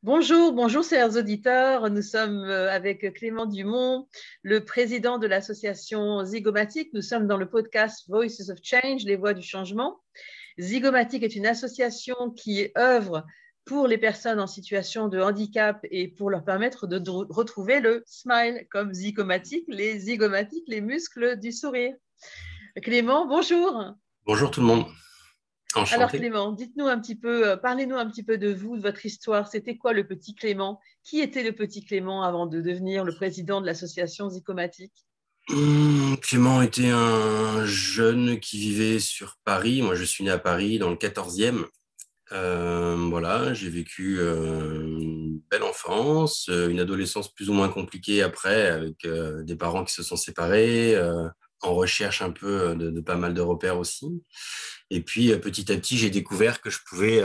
Bonjour, bonjour, chers auditeurs. Nous sommes avec Clément Dumont, le président de l'association Zygomatic. Nous sommes dans le podcast Voices of Change, les voix du changement. Zygomatic est une association qui œuvre pour les personnes en situation de handicap et pour leur permettre de retrouver le smile, comme zygomatique, les muscles du sourire. Clément, bonjour. Bonjour tout le monde, Alors enchanté. Clément, dites-nous un petit peu, parlez-nous un petit peu de vous, de votre histoire. C'était quoi le petit Clément? Qui était le petit Clément avant de devenir le président de l'association Zygomatic? Clément était un jeune qui vivait sur Paris. Moi, je suis né à Paris dans le 14e. Voilà, j'ai vécu une belle enfance, une adolescence plus ou moins compliquée après, avec des parents qui se sont séparés, en recherche un peu de pas mal de repères aussi. Et puis, petit à petit, j'ai découvert que je pouvais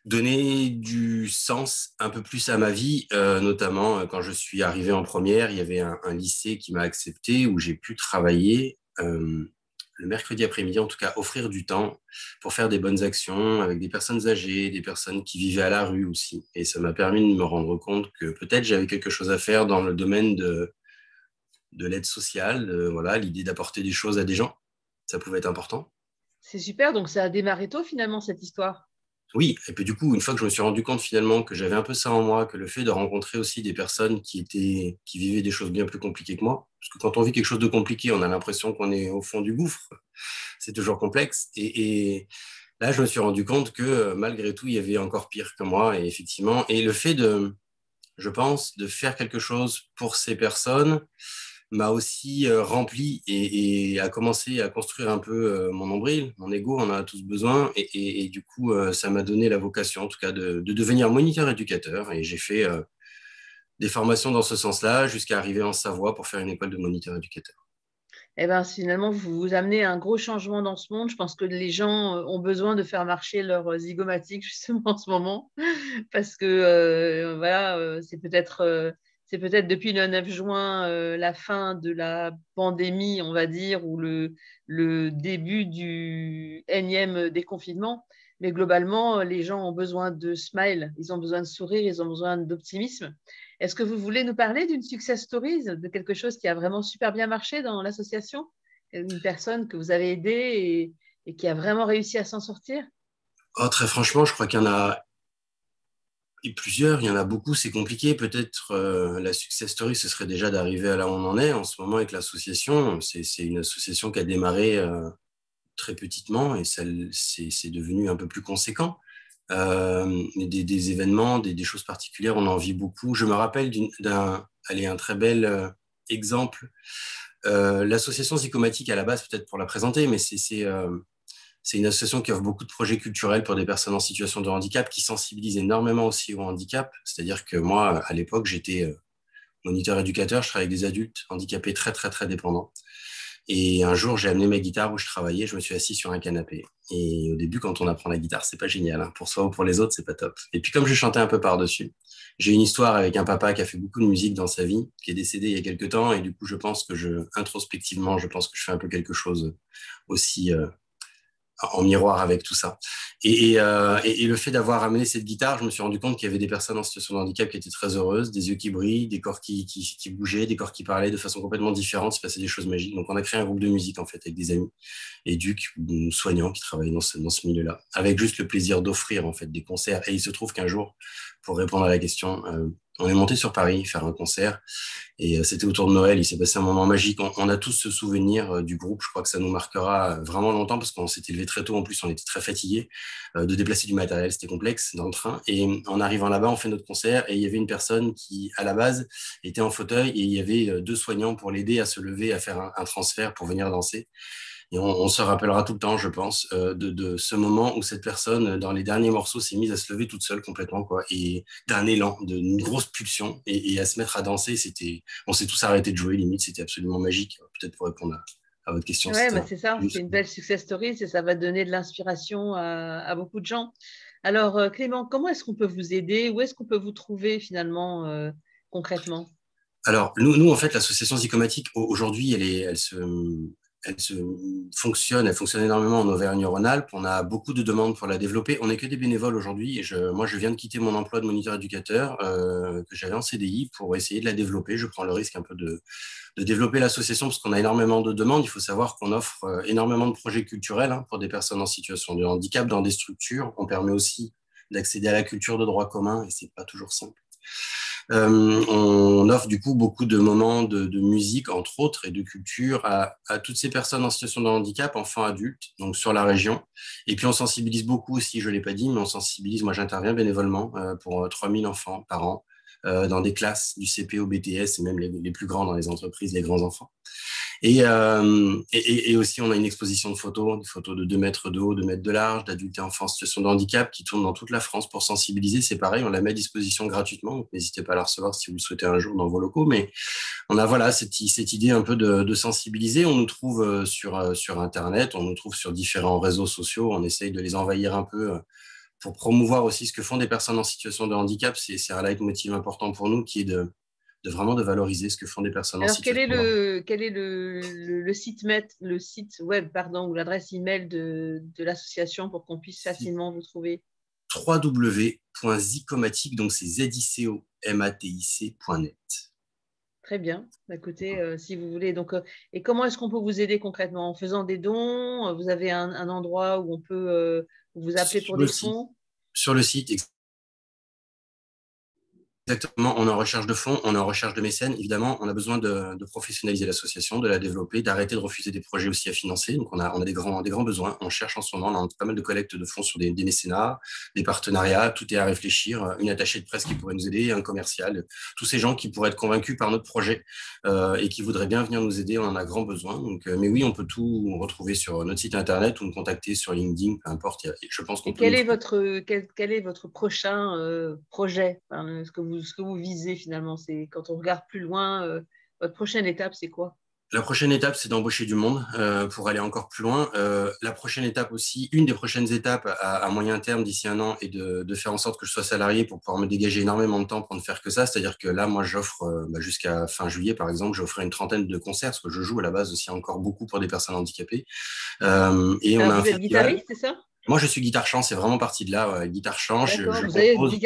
donner du sens un peu plus à ma vie, notamment quand je suis arrivé en première, il y avait un lycée qui m'a accepté où j'ai pu travailler le mercredi après-midi, en tout cas offrir du temps pour faire des bonnes actions avec des personnes âgées, des personnes qui vivaient à la rue aussi. Et ça m'a permis de me rendre compte que peut-être j'avais quelque chose à faire dans le domaine de l'aide sociale, voilà, l'idée d'apporter des choses à des gens, ça pouvait être important. C'est super, donc ça a démarré tôt finalement cette histoire. Oui, et puis du coup, une fois que je me suis rendu compte finalement que j'avais un peu ça en moi, que le fait de rencontrer aussi des personnes qui vivaient des choses bien plus compliquées que moi, parce que quand on vit quelque chose de compliqué, on a l'impression qu'on est au fond du gouffre, c'est toujours complexe. Et là, je me suis rendu compte que malgré tout, il y avait encore pire que moi, et effectivement, et le fait je pense, de faire quelque chose pour ces personnes, m'a aussi rempli et a commencé à construire un peu mon nombril, mon ego, on en a tous besoin. Et du coup, ça m'a donné la vocation, en tout cas, de devenir moniteur éducateur. Et j'ai fait des formations dans ce sens-là jusqu'à arriver en Savoie pour faire une école de moniteur éducateur. Eh ben, finalement, vous amenez un gros changement dans ce monde. Je pense que les gens ont besoin de faire marcher leur zygomatique justement en ce moment, parce que voilà, c'est peut-être depuis le 9 juin la fin de la pandémie, on va dire, ou le début du énième déconfinement. Mais globalement, les gens ont besoin de smile, ils ont besoin de sourire, ils ont besoin d'optimisme. Est-ce que vous voulez nous parler d'une success story, de quelque chose qui a vraiment super bien marché dans l'association? Une personne que vous avez aidée et qui a vraiment réussi à s'en sortir? Oh, très franchement, je crois qu'il y en a plusieurs, il y en a beaucoup, c'est compliqué. Peut-être la success story, ce serait déjà d'arriver à là où on en est en ce moment avec l'association. C'est une association qui a démarré très petitement et c'est devenu un peu plus conséquent. Des événements, des choses particulières, on en vit beaucoup. Je me rappelle allez, un très bel exemple. L'association Zygomatic, à la base, peut-être pour la présenter, mais c'est une association qui offre beaucoup de projets culturels pour des personnes en situation de handicap, qui sensibilise énormément aussi au handicap. C'est-à-dire que moi, à l'époque, j'étais moniteur éducateur, je travaillais avec des adultes handicapés très, très, très dépendants. Et un jour, j'ai amené ma guitare où je travaillais, je me suis assis sur un canapé. Et au début, quand on apprend la guitare, c'est pas génial, hein. Pour soi ou pour les autres, c'est pas top. Et puis, comme je chantais un peu par-dessus, j'ai une histoire avec un papa qui a fait beaucoup de musique dans sa vie, qui est décédé il y a quelques temps. Et du coup, introspectivement, je pense que je fais un peu quelque chose aussi en miroir avec tout ça. Et le fait d'avoir amené cette guitare, je me suis rendu compte qu'il y avait des personnes en situation de handicap qui étaient très heureuses, des yeux qui brillent, des corps qui bougeaient, des corps qui parlaient de façon complètement différente, il se passait des choses magiques. Donc on a créé un groupe de musique en fait avec des amis éduques ou soignants qui travaillaient dans ce milieu-là, avec juste le plaisir d'offrir en fait des concerts. Et il se trouve qu'un jour, pour répondre à la question, on est monté sur Paris faire un concert et c'était autour de Noël, il s'est passé un moment magique. On a tous ce souvenir du groupe. Je crois que ça nous marquera vraiment longtemps parce qu'on s'était levé très tôt. En plus, on était très fatigués de déplacer du matériel. C'était complexe dans le train. Et en arrivant là-bas, on fait notre concert et il y avait une personne qui, à la base, était en fauteuil et il y avait deux soignants pour l'aider à se lever, à faire un transfert pour venir danser. Et on se rappellera tout le temps, je pense, de ce moment où cette personne, dans les derniers morceaux, s'est mise à se lever toute seule complètement, quoi, et d'un élan, d'une grosse pulsion, et à se mettre à danser. On s'est tous arrêtés de jouer, limite, c'était absolument magique. Peut-être pour répondre à votre question, Ouais, c'était bah c'est ça, c'est une belle success story, ça va donner de l'inspiration à beaucoup de gens. Alors, Clément, comment est-ce qu'on peut vous aider? Où est-ce qu'on peut vous trouver finalement concrètement? Alors, nous, en fait, l'association Zygomatic, aujourd'hui, elle fonctionne énormément en Auvergne-Rhône-Alpes. On a beaucoup de demandes pour la développer. On n'est que des bénévoles aujourd'hui. Et moi, je viens de quitter mon emploi de moniteur éducateur que j'avais en CDI pour essayer de la développer. Je prends le risque un peu de développer l'association parce qu'on a énormément de demandes. Il faut savoir qu'on offre énormément de projets culturels pour des personnes en situation de handicap dans des structures. On permet aussi d'accéder à la culture de droit commun et c'est pas toujours simple. On offre du coup beaucoup de moments de musique, entre autres, et de culture à toutes ces personnes en situation de handicap, enfants, adultes, donc sur la région. Et puis on sensibilise beaucoup aussi, je ne l'ai pas dit, mais on sensibilise, moi j'interviens bénévolement pour 3000 enfants par an dans des classes du CP au BTS et même les plus grands dans les entreprises, les grands enfants. Et aussi, on a une exposition de photos, des photos de 2 mètres de haut, 2 mètres de large, d'adultes et enfants en situation de handicap qui tournent dans toute la France pour sensibiliser. C'est pareil, on la met à disposition gratuitement, donc n'hésitez pas à la recevoir si vous le souhaitez un jour dans vos locaux. Mais on a voilà cette idée un peu de sensibiliser. On nous trouve sur Internet, on nous trouve sur différents réseaux sociaux. On essaye de les envahir un peu pour promouvoir aussi ce que font des personnes en situation de handicap. C'est un leitmotiv important pour nous qui est de vraiment de valoriser ce que font des personnes en Alors, situation de handicap. quel est le site web, pardon, ou l'adresse email de l'association pour qu'on puisse facilement vous trouver? www.zicomatic, donc c'est zicomatic.net. Très bien. Écoutez, si vous voulez. Donc, et comment est-ce qu'on peut vous aider concrètement? En faisant des dons? Vous avez un endroit où on peut vous appeler pour des fonds? Sur le site, exactement, on est en recherche de fonds, on est en recherche de mécènes. Évidemment, on a besoin de professionnaliser l'association, de la développer, d'arrêter de refuser des projets aussi à financer. Donc, on a des grands besoins. On cherche en ce moment, on a pas mal de collectes de fonds sur des mécénats, des partenariats. Tout est à réfléchir. Une attachée de presse qui pourrait nous aider, un commercial, tous ces gens qui pourraient être convaincus par notre projet et qui voudraient bien venir nous aider. On en a grand besoin. Donc, mais oui, on peut tout retrouver sur notre site internet ou nous contacter sur LinkedIn, peu importe. Je pense qu'on Et peut nous trouver. quel est votre prochain projet? Enfin, ce que vous visez finalement, c'est quand on regarde plus loin, votre prochaine étape, c'est quoi? La prochaine étape, c'est d'embaucher du monde pour aller encore plus loin. La prochaine étape aussi, une des prochaines étapes à moyen terme d'ici un an est de faire en sorte que je sois salarié pour pouvoir me dégager énormément de temps pour ne faire que ça. C'est-à-dire que là, moi, j'offre jusqu'à fin juillet, par exemple, j'offrirai une trentaine de concerts, parce que je joue à la base aussi encore beaucoup pour des personnes handicapées. Et on Alors, a un vous êtes festival. guitariste, c'est ça? Moi, je suis guitare-chant, c'est vraiment parti de là. Guitare-chant, D'accord. je Vous avez compose. votre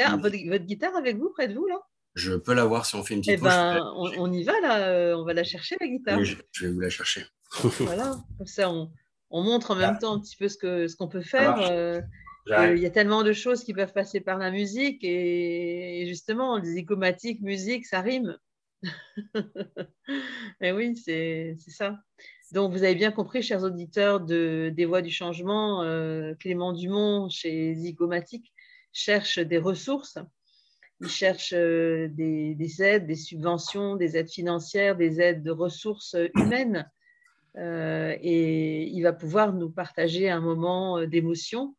guitare avec vous, près de vous, là? Je peux l'avoir si on fait une Eh petite pause. ben, on y va, là. On va la chercher, la guitare. Oui, je vais vous la chercher. Voilà. Comme ça, on montre en même Là, temps un petit peu ce qu'on peut ça faire. marche. Il J'arrive. y a tellement de choses qui peuvent passer par la musique. Et justement, les zygomatiques, musique, ça rime. Et oui, c'est ça. Donc, vous avez bien compris, chers auditeurs des Voix du Changement, Clément Dumont, chez Zygomatic, cherche des ressources. Il cherche des aides, des subventions, des aides financières, des aides de ressources humaines. Et il va pouvoir nous partager un moment d'émotion.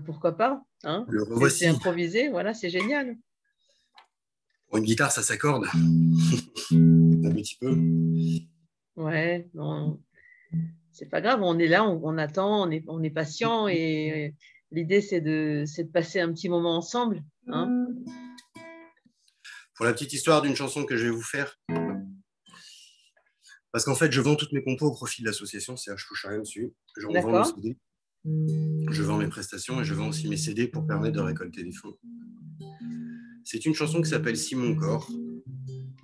Pourquoi pas, hein? Le C'est revoici. improvisé, voilà, c'est génial. Pour une guitare, ça s'accorde. Un petit peu. Ouais, non, c'est pas grave, on est là, on attend, on est patient et l'idée c'est de passer un petit moment ensemble, hein. Pour la petite histoire d'une chanson que je vais vous faire, parce qu'en fait, je vends toutes mes compos au profit de l'association, c'est-à-dire je touche rien dessus. Je revends nos D'accord? CD, je vends mes prestations et je vends aussi mes CD pour permettre de récolter des fonds. C'est une chanson qui s'appelle Si mon corps.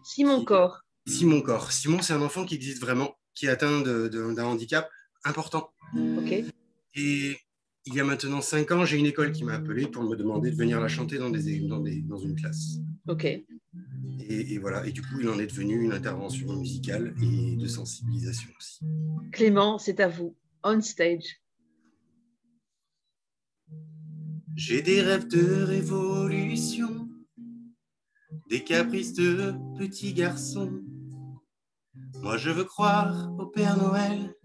Si mon corps, Si mon corps. Simon, c'est un enfant qui existe vraiment, qui est atteint d'un handicap important. ok, Et il y a maintenant 5 ans, j'ai une école qui m'a appelé pour me demander de venir la chanter dans une classe. ok. Et voilà, et du coup, il en est devenu une intervention musicale et de sensibilisation aussi. Clément, c'est à vous, on stage. J'ai des rêves de révolution, des caprices de petit garçon. Moi, je veux croire au Père Noël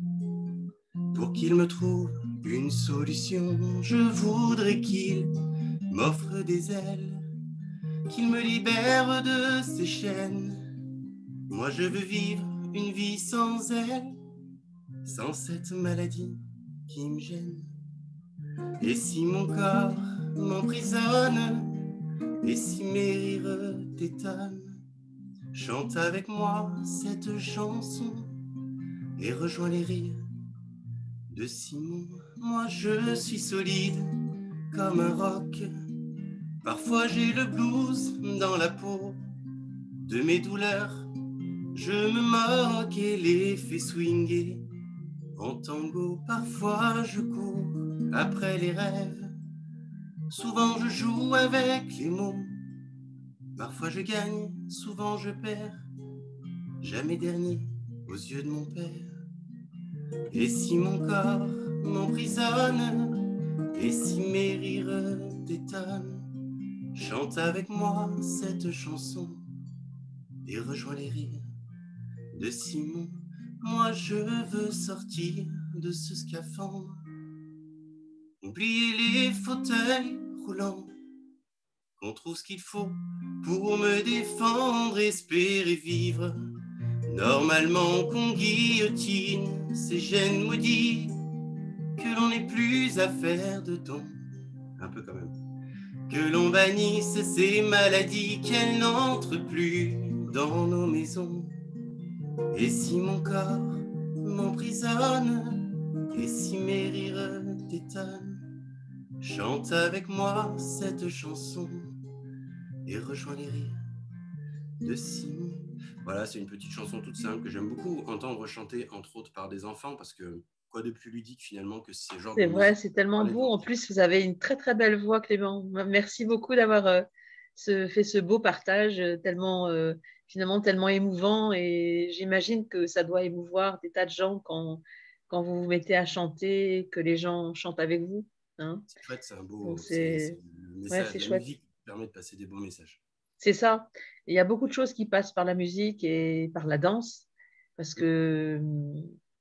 pour qu'il me trouve une solution. Je voudrais qu'il m'offre des ailes, qu'il me libère de ses chaînes. Moi, je veux vivre une vie sans elle, sans cette maladie qui me gêne. Et si mon corps m'emprisonne, et si mes rires t'étonnent, chante avec moi cette chanson, et rejoins les rires de Simon. Moi je suis solide comme un roc. Parfois j'ai le blues dans la peau. De mes douleurs, je me moque et les fais swinguer. En tango, parfois je cours après les rêves. Souvent je joue avec les mots. Parfois je gagne, souvent je perds. Jamais dernier aux yeux de mon père. Et si mon corps m'emprisonne, et si mes rires t'étonnent, chante avec moi cette chanson et rejoins les rires de Simon. Moi je veux sortir de ce scaphandre, oublier les fauteuils roulants, qu'on trouve ce qu'il faut pour me défendre, espérer vivre normalement, qu'on guillotine ces gènes maudits, que l'on n'ait plus à faire de dons, un peu quand même, que l'on bannisse ces maladies, qu'elles n'entrent plus dans nos maisons. Et si mon corps m'emprisonne, et si mes rires t'étonnent, chante avec moi cette chanson et rejoins les rires de Simon. Voilà, c'est une petite chanson toute simple que j'aime beaucoup entendre chanter, entre autres par des enfants, parce que quoi de plus ludique finalement que ces genres de C'est vrai, musique. c'est tellement beau. En plus, vous avez une très très belle voix, Clément. Merci beaucoup d'avoir fait ce beau partage finalement tellement émouvant. Et j'imagine que ça doit émouvoir des tas de gens quand vous vous mettez à chanter, que les gens chantent avec vous. Hein. C'est chouette, c'est un Donc beau, c'est le ouais, message, c'est la chouette. musique qui permet de passer des bons messages. C'est ça. Il y a beaucoup de choses qui passent par la musique et par la danse, parce que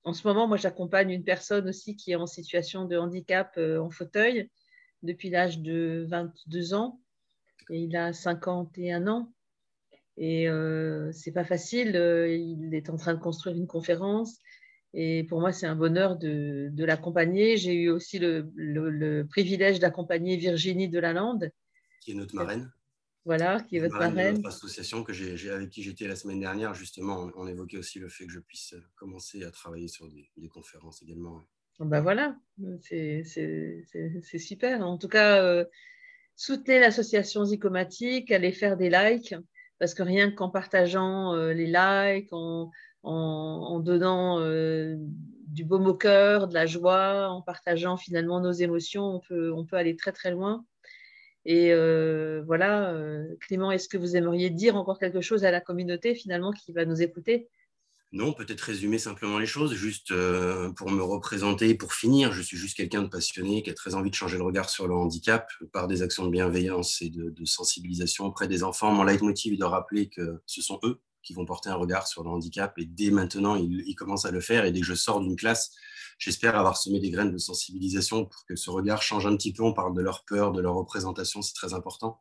en ce moment, moi, j'accompagne une personne aussi qui est en situation de handicap en fauteuil depuis l'âge de 22 ans et il a 51 ans. Et c'est pas facile. Il est en train de construire une conférence. Et pour moi, c'est un bonheur de l'accompagner. J'ai eu aussi le privilège d'accompagner Virginie Delalande, Qui est notre marraine. voilà, qui est La votre marraine de marraine. notre association avec qui j'étais la semaine dernière, justement, on évoquait aussi le fait que je puisse commencer à travailler sur des conférences également. Ben voilà, c'est super. En tout cas, soutenez l'association Zygomatic, allez faire des likes, parce que rien qu'en partageant les likes, en donnant du baume au cœur, de la joie, en partageant finalement nos émotions, on peut aller très très loin. Et voilà, Clément, est-ce que vous aimeriez dire encore quelque chose à la communauté finalement qui va nous écouter? Non, peut-être résumer simplement les choses, juste pour me représenter, pour finir, je suis juste quelqu'un de passionné qui a très envie de changer le regard sur le handicap par des actions de bienveillance et de sensibilisation auprès des enfants. Mon leitmotiv est de rappeler que ce sont eux qui vont porter un regard sur le handicap et dès maintenant, ils commencent à le faire et dès que je sors d'une classe, j'espère avoir semé des graines de sensibilisation pour que ce regard change un petit peu. On parle de leur peur, de leur représentation, c'est très important.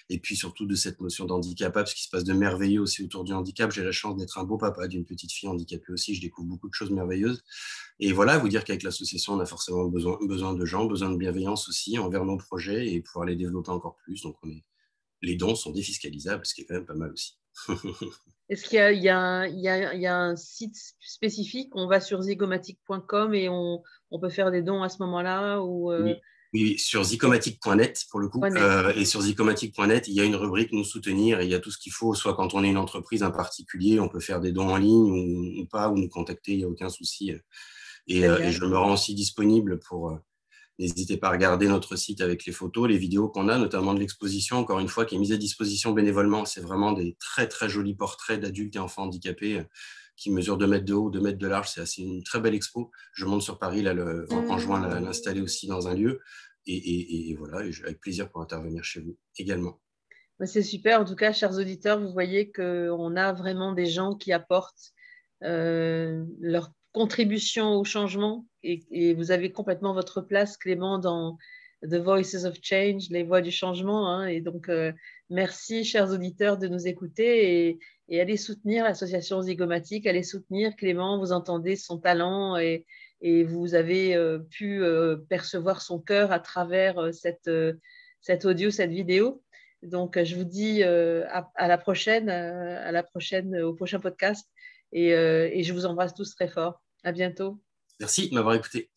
Et puis surtout de cette notion d'handicapable, ce qui se passe de merveilleux aussi autour du handicap. J'ai la chance d'être un beau papa d'une petite fille handicapée aussi, je découvre beaucoup de choses merveilleuses. Et voilà, vous dire qu'avec l'association, on a forcément besoin de gens, besoin de bienveillance aussi envers nos projets et pouvoir les développer encore plus. Donc les dons sont défiscalisables, ce qui est quand même pas mal aussi. Est-ce qu'il y a, il y a un site spécifique? On va sur zygomatic.com et on peut faire des dons à ce moment-là ou Oui, sur zygomatic.net pour le coup. Et sur zygomatic.net, il y a une rubrique nous soutenir et il y a tout ce qu'il faut, soit quand on est une entreprise en particulier, on peut faire des dons en ligne ou pas, ou nous contacter, il n'y a aucun souci. Et je me rends aussi disponible pour... N'hésitez pas à regarder notre site avec les photos, les vidéos qu'on a, notamment de l'exposition, encore une fois, qui est mise à disposition bénévolement. C'est vraiment des très, très jolis portraits d'adultes et enfants handicapés qui mesurent 2 mètres de haut, 2 mètres de large. C'est une très belle expo. Je monte sur Paris là, en juin l'installer aussi dans un lieu. Et voilà, et avec plaisir pour intervenir chez vous également. C'est super. En tout cas, chers auditeurs, vous voyez qu'on a vraiment des gens qui apportent leur contribution au changement et vous avez complètement votre place, Clément, dans The Voices of Change, les voix du changement. Hein, et donc, merci, chers auditeurs, de nous écouter et allez soutenir l'association Zygomatic, allez soutenir Clément, vous entendez son talent et vous avez pu percevoir son cœur à travers cet audio, cette vidéo. Donc, je vous dis à la prochaine, au prochain podcast et je vous embrasse tous très fort. À bientôt. Merci de m'avoir écouté.